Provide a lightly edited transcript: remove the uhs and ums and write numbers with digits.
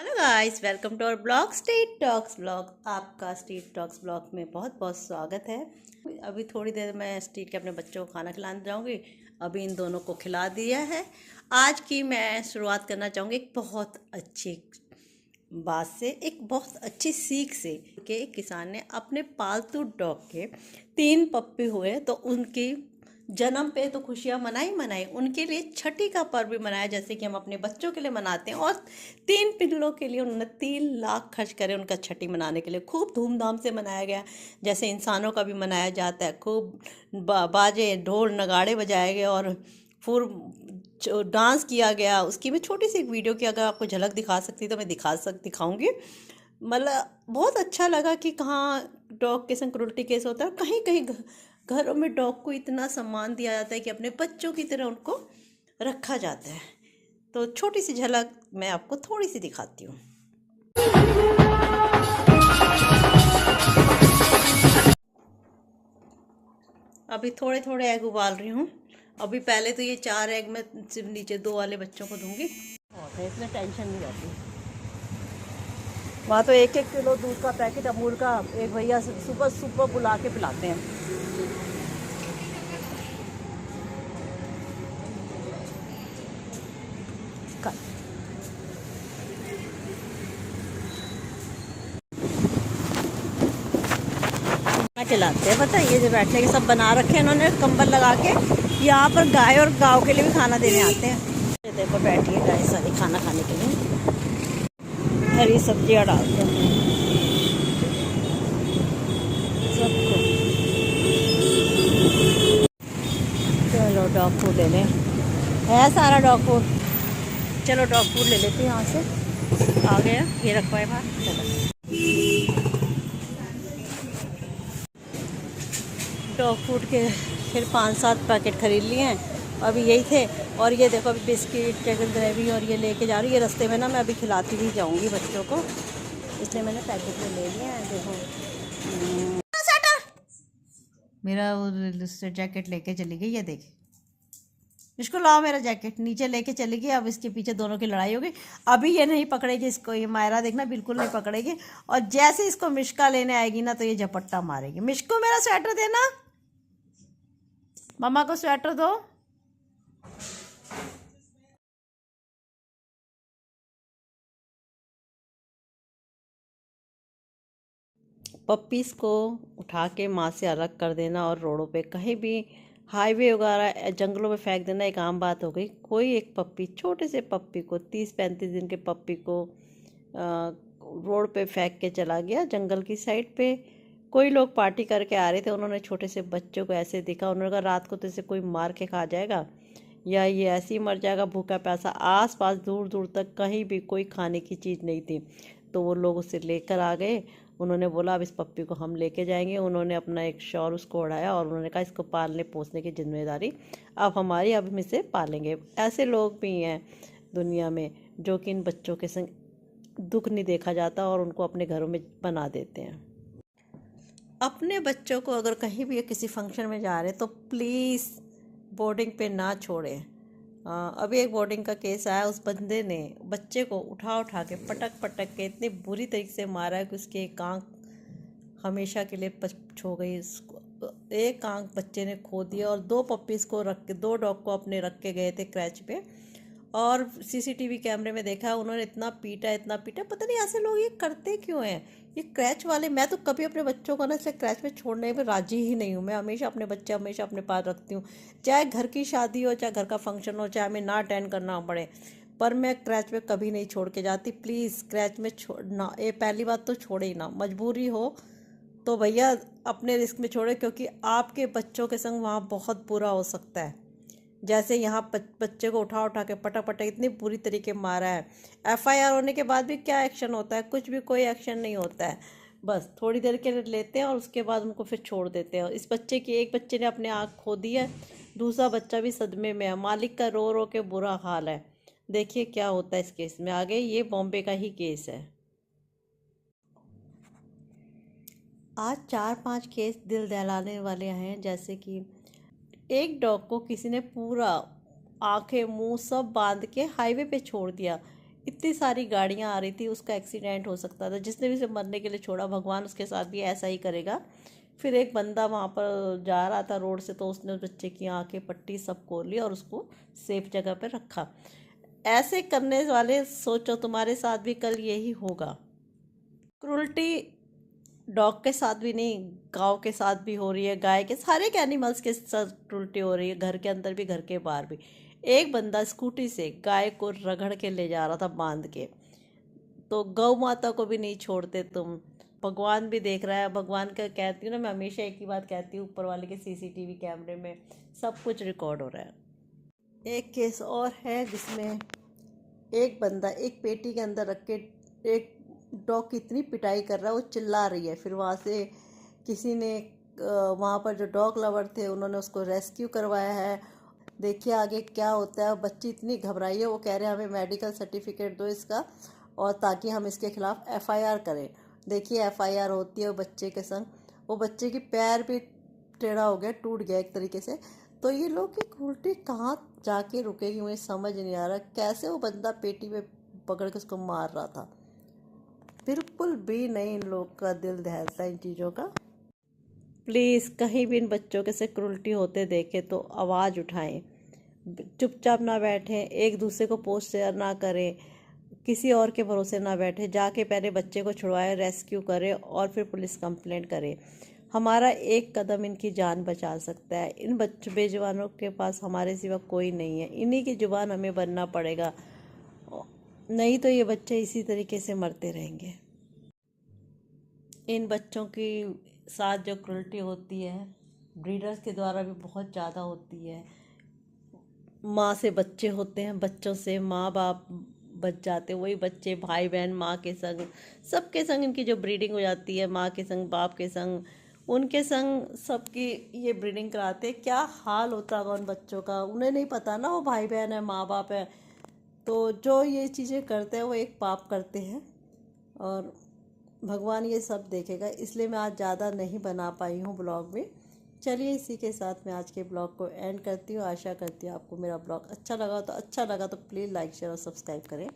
Hello guys, welcome to our blog street talks blog. आपका street talks blog में बहुत बहुत स्वागत है। अभी थोड़ी देर में स्ट्रीट के अपने बच्चों को खाना खिलाने जाऊंगी। अभी इन दोनों को खिला दिया है। आज की मैं शुरुआत करना चाहूँगी एक बहुत अच्छी बात से, एक बहुत अच्छी सीख से कि एक किसान ने अपने पालतू डॉग के 3 पप्पी हुए तो उनकी जन्म पे तो खुशियाँ मनाई उनके लिए छठी का पर्व भी मनाया, जैसे कि हम अपने बच्चों के लिए मनाते हैं। और 3 पिल्लों के लिए उन्होंने 3 लाख खर्च करे उनका छठी मनाने के लिए। खूब धूमधाम से मनाया गया, जैसे इंसानों का भी मनाया जाता है। खूब बाजे ढोल नगाड़े बजाए गए और फिर डांस किया गया। उसकी मैं छोटी सी एक वीडियो की अगर आपको झलक दिखा सकती तो मैं दिखाऊंगी। मतलब बहुत अच्छा लगा कि कहाँ डॉग के संग क्रूरटी केस होता है, कहीं कहीं घरों में डॉग को इतना सम्मान दिया जाता है कि अपने बच्चों की तरह उनको रखा जाता है। तो छोटी सी झलक मैं आपको थोड़ी सी दिखाती हूँ। अभी थोड़े थोड़े एग उबाल रही हूँ। अभी पहले तो ये 4 एग में सिर्फ नीचे 2 वाले बच्चों को दूंगी और इसमें टेंशन नहीं रहती। वहाँ तो 1-1 किलो दूध का पैकेट अमूल का एक भैया सुबह सुबह बुला के पिलाते हैं। खिलाते हैं, पता है ये जो बैठने के सब बना रखे हैं इन्होंने कंबल लगा के। यहाँ पर गाय और गाँव के लिए भी खाना देने आते हैं। ये देखो बैठी है गाय सारी खाना खाने के लिए। हरी सब्जियाँ डालते हैं सबको। चलो डॉग फूड ले लें, है सारा डॉग फूड। चलो डॉग फूड ले लेते हैं यहाँ से। आ गया, ये रखवाए बाहर। चलो डॉग फूड के फिर 5-7 पैकेट खरीद लिए हैं। अभी यही थे। और ये देखो अभी बिस्किट चिकन ग्रेवी और ये लेके जा रही है। ये रास्ते में ना मैं अभी खिलाती भी जाऊंगी बच्चों को, इसलिए मैंने पैकेट में ले लिया है। देखो मेरा वो जैकेट लेके चली गई, ये देख। इसको लाओ, मेरा जैकेट नीचे लेके चली गई। अब इसके पीछे दोनों की लड़ाई होगी। अभी ये नहीं पकड़ेगी इसको, ये मायरा देखना बिल्कुल नहीं पकड़ेगी। और जैसे इसको मिश्का लेने आएगी ना तो ये झपट्टा मारेगी। मिश्को मेरा स्वेटर देना, मम्मा को स्वेटर दो। पप्पीज़ को उठा के माँ से अलग कर देना और रोडों पे कहीं भी हाईवे वगैरह जंगलों में फेंक देना एक आम बात हो गई। कोई एक पप्पी, छोटे से पप्पी को, 30-35 दिन के पप्पी को रोड पे फेंक के चला गया जंगल की साइड पे। कोई लोग पार्टी करके आ रहे थे, उन्होंने छोटे से बच्चों को ऐसे देखा, उन्होंने कहा रात को तो इसे कोई मार के खा जाएगा या ये ऐसे ही मर जाएगा भूखा प्यासा। आस पास दूर दूर तक कहीं भी कोई खाने की चीज़ नहीं थी, तो वो लोग उसे लेकर आ गए। उन्होंने बोला अब इस पप्पी को हम लेके जाएंगे। उन्होंने अपना एक शॉल उसको ओढ़ाया और उन्होंने कहा इसको पालने पोसने की जिम्मेदारी अब हमारी, अब हम इसे पालेंगे। ऐसे लोग भी हैं दुनिया में जो कि इन बच्चों के संग दुख नहीं देखा जाता और उनको अपने घरों में बना देते हैं। अपने बच्चों को अगर कहीं भी किसी फंक्शन में जा रहे तो प्लीज़ बोर्डिंग पे ना छोड़ें। अभी एक बोर्डिंग का केस आया, उस बंदे ने बच्चे को उठा उठा के पटक पटक के इतनी बुरी तरीके से मारा है कि उसकी एक आँख हमेशा के लिए छो गई। एक आँख बच्चे ने खो दिया। और 2 पप्पीज़ को रख के, 2 डॉग को अपने रख के गए थे क्रैच पे। और सीसीटीवी कैमरे में देखा उन्होंने इतना पीटा, पता नहीं ऐसे लोग ये करते क्यों हैं। ये क्रैच वाले, मैं तो कभी अपने बच्चों को ना ऐसे क्रैच में छोड़ने में राजी ही नहीं हूँ। मैं हमेशा अपने बच्चे हमेशा अपने पास रखती हूँ, चाहे घर की शादी हो, चाहे घर का फंक्शन हो, चाहे हमें ना अटेंड करना पड़े, पर मैं क्रैच में कभी नहीं छोड़ के जाती। प्लीज़ क्रैच में छोड़ना, ये पहली बात तो छोड़े ही ना। मजबूरी हो तो भैया अपने रिस्क में छोड़े, क्योंकि आपके बच्चों के संग वहाँ बहुत बुरा हो सकता है। जैसे यहाँ बच्चे को उठा उठा के पटक पटक इतनी बुरी तरीके मारा है। एफआईआर होने के बाद भी क्या एक्शन होता है? कुछ भी, कोई एक्शन नहीं होता है। बस थोड़ी देर के लिए लेते हैं और उसके बाद उनको फिर छोड़ देते हैं। इस बच्चे की, एक बच्चे ने अपने आँख खो दी है, दूसरा बच्चा भी सदमे में है। मालिक का रो रो के बुरा हाल है। देखिए क्या होता है इस केस में आगे। ये बॉम्बे का ही केस है। आज 4-5 केस दिल दहलाने वाले हैं, जैसे कि एक डॉग को किसी ने पूरा आंखें मुंह सब बांध के हाईवे पे छोड़ दिया। इतनी सारी गाड़ियां आ रही थी, उसका एक्सीडेंट हो सकता था। जिसने भी उसे मरने के लिए छोड़ा, भगवान उसके साथ भी ऐसा ही करेगा। फिर एक बंदा वहाँ पर जा रहा था रोड से, तो उसने उस बच्चे की आंखें पट्टी सब खोल ली और उसको सेफ जगह पर रखा। ऐसे करने वाले सोचो तुम्हारे साथ भी कल यही होगा। क्रूल्टी डॉग के साथ भी नहीं, गांव के साथ भी हो रही है, गाय के, हर एक एनिमल्स के साथ क्रूल्टी हो रही है, घर के अंदर भी घर के बाहर भी। एक बंदा स्कूटी से गाय को रगड़ के ले जा रहा था बांध के, तो गौ माता को भी नहीं छोड़ते तुम। भगवान भी देख रहा है। भगवान का कहती हूँ ना, मैं हमेशा एक ही बात कहती हूँ, ऊपर वाले के सीसीटीवी कैमरे में सब कुछ रिकॉर्ड हो रहा है। एक केस और है जिसमें एक बंदा एक पेटी के अंदर रख के एक डॉग की इतनी पिटाई कर रहा है, वो चिल्ला रही है। फिर वहाँ से किसी ने वहाँ पर जो डॉग लवर थे उन्होंने उसको रेस्क्यू करवाया है। देखिए आगे क्या होता है। बच्ची इतनी घबराई है, वो कह रहे हैं हमें मेडिकल सर्टिफिकेट दो इसका, और ताकि हम इसके खिलाफ एफआईआर करें। देखिए एफआईआर होती है वो बच्चे के संग। वो बच्चे की पैर भी टेढ़ा हो गया, टूट गया एक तरीके से। तो ये लोग की क्रूरटी कहाँ जाके रुकेगी, मुझे समझ नहीं आ रहा। कैसे वो बंदा पेटी में पकड़ के उसको मार रहा था। बिल्कुल भी नहीं इन लोग का दिल दहलता इन चीज़ों का। प्लीज़ कहीं भी इन बच्चों के से क्रूरटी होते देखे तो आवाज़ उठाएं, चुपचाप ना बैठें, एक दूसरे को पोस्ट शेयर ना करें, किसी और के भरोसे ना बैठे, जाके पहले बच्चे को छुड़वाएं, रेस्क्यू करें और फिर पुलिस कंप्लेंट करें। हमारा एक कदम इनकी जान बचा सकता है। इन बच्चों बेजुबानों के पास हमारे सिवा कोई नहीं है, इन्हीं की जुबान हमें बनना पड़ेगा, नहीं तो ये बच्चे इसी तरीके से मरते रहेंगे। इन बच्चों की साथ जो क्रूरटी होती है ब्रीडर्स के द्वारा भी बहुत ज़्यादा होती है। माँ से बच्चे होते हैं, बच्चों से माँ बाप बच जाते हैं, वही बच्चे भाई बहन माँ के संग, सबके संग इनकी जो ब्रीडिंग हो जाती है, माँ के संग बाप के संग उनके संग सबकी ये ब्रीडिंग कराते। क्या हाल होता होगा उन बच्चों का, उन्हें नहीं पता ना वो भाई बहन है माँ बाप है। तो जो ये चीज़ें करते हैं वो एक पाप करते हैं, और भगवान ये सब देखेगा। इसलिए मैं आज ज़्यादा नहीं बना पाई हूँ ब्लॉग में। चलिए इसी के साथ मैं आज के ब्लॉग को एंड करती हूँ। आशा करती हूँ आपको मेरा ब्लॉग अच्छा लगा तो प्लीज़ लाइक शेयर और सब्सक्राइब करें।